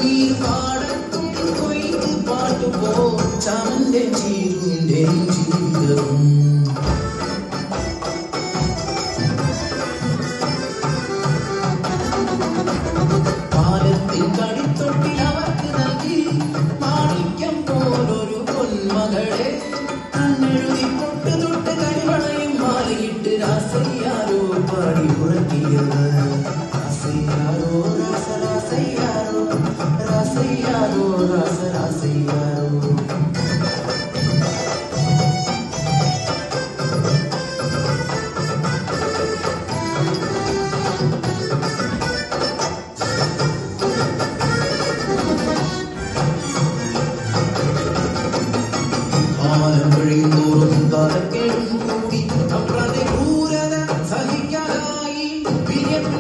കണ്ണീർ പാടത്തും കൊയ്ത് പാട്ടുപോ ചാമന്റെ ചീരുന്റെ ജീവിതം കാലത്തിൻ കളിത്തൊട്ടിൽ അവർക്ക് നൽകി മാണിക്യം പോലൊരു പൊന്മകളെ കണ്ണെഴുതി പൊട്ട് തൊട്ട് കരിവളയും മാലയിട്ട് രാസയ്യാരോ പാടി ഉറക്കിയത് രാസയ്യാരോ രാസരാസയ്യാരോ രാസയ്യാരോ രാസരാസയ്യാരോ കാലം കഴിയുന്തോറും കാലക്കേടും കൂടി നമ്മുടെ ക്രൂരത സഹിക്കാനായി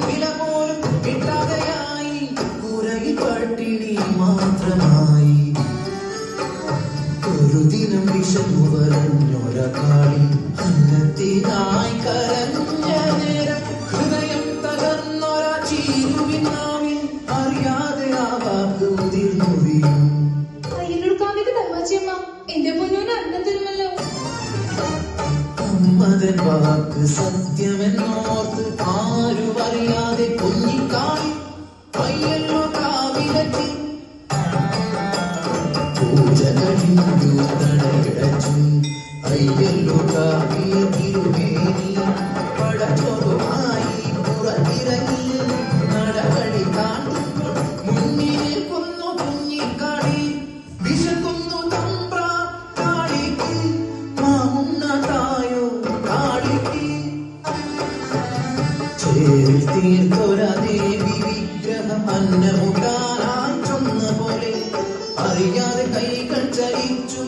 വില പോലും കിട്ടാതെയായി കൂരയിൽ പട്ടിണി മാത്രമായി ഒരു ദിനം വിശന്നു വരഞ്ഞൊരക്കാളി അന്നത്തിനായി കരഞ്ഞ നേരം ഹൃദയം തകർന്നൊര ചീരുവിനാവിൽ അറിയാതെ ആ വാക്ക് മുതിർന്നു വീണു. എന്റെ പൊന്നൂന് അന്നം തരുമല്ലോ. അമ്മതൻ വാക്ക് സത്യമെന്നോർത്ത് ആരും അറിയാതെ കുഞ്ഞിക്കായി പയ്യല്ലോ കാവിലെത്തി പൂജ കഴിഞ്ഞു തടയടച്ചു അയ്യല്ലോ കാവിലെ തിരുമേനി പടച്ചോറുമായി പുറത്തിറങ്ങി നടപടി കാണുമ്പോൾ മുന്നിൽ നിൽക്കുന്നു കുഞ്ഞിക്കാടി വിശക്കുന്നു തീർത്തൊരാ ദേവി വിഗ്രഹം അന്നമുട്ടാനായി ചൊന്ന പോലെ അറിയാതെ കൈകൾ ചലിച്ചു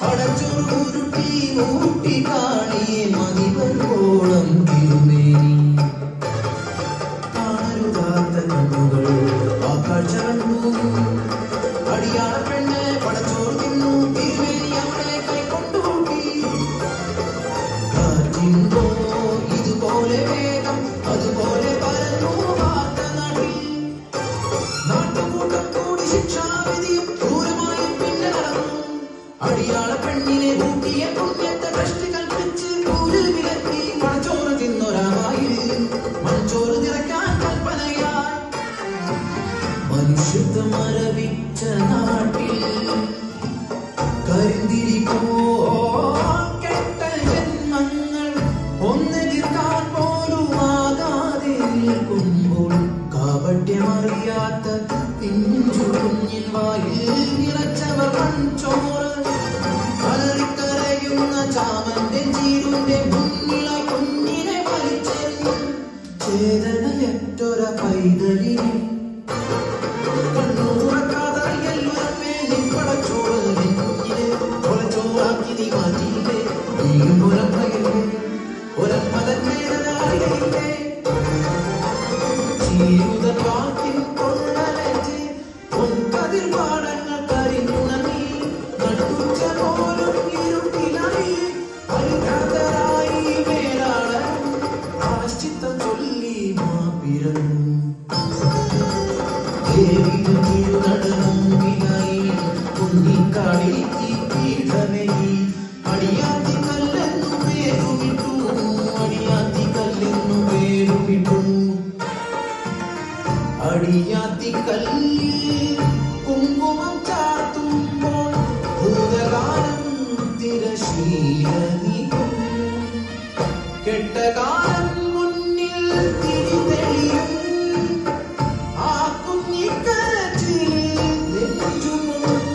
പടച്ചോറ് ഉരുട്ടി ഊട്ടി കാണിയെ മതിവരോളം തിരുമേനി കാണരുതാത്ത കണ്ണുകൾ ആ കാഴ്ച കണ്ടു അടിയാള പെണ്ണ് പടച്ചോറ് തിന്നു തിരുമേനി അവളെ കൈകൊണ്ടുകൂട്ടി കാറ്റിന്തോ ഇതുപോലെ വേഗം അതുപോലെ പരന്നു വാർത്ത നാട്ടിൽ നാട്ടുകൂട്ടം കൂടി ശിക്ഷാവിധിയും ക്രൂരമായും പിന്നെ നടന്നു അടിയാള പെണ്ണിനെ കൂട്ടിയ പുണ്യത്തെ ഭ്രഷ്ടി കൽപ്പിച്ച് കൂരിൽ വിലക്കി മൺചോറ് തിന്നൊരാവായി മൺചോറ് നിറയ്ക്കാൻ കൽപ്പനയായി മനുഷ്യത്വം മരവിച്ച നാട്ടിൽ കരിന്തിരി കെട്ട ജന്മങ്ങൾ ഒന്നെതിർക്കാൻ പോലും ആകാതെ നിൽക്കുമ്പോൾ കാപട്യമറിയാത്ത പിഞ്ചു കുഞ്ഞിൻ വായിൽ നിറച്ചവർ മൺചോറ് അലറിക്കരയുന്ന ചാമന്റെ ചീരുന്റെ മുന്നിലായി കുഞ്ഞിനെ വലിച്ചെറിഞ്ഞു ചേതനയറ്റൊര പൈതലിനെ അടിയാത്തിക്കല്ലിൽ കുങ്കുമം ചാർത്തുമ്പോൾ ഭൂതകാലം തിരശീല നീക്കും കെട്ടകാലം മുന്നിൽ തിരിതെളിയും ആ കുഞ്ഞിക്കരച്ചിൽ നെഞ്ചുകൊള്ളും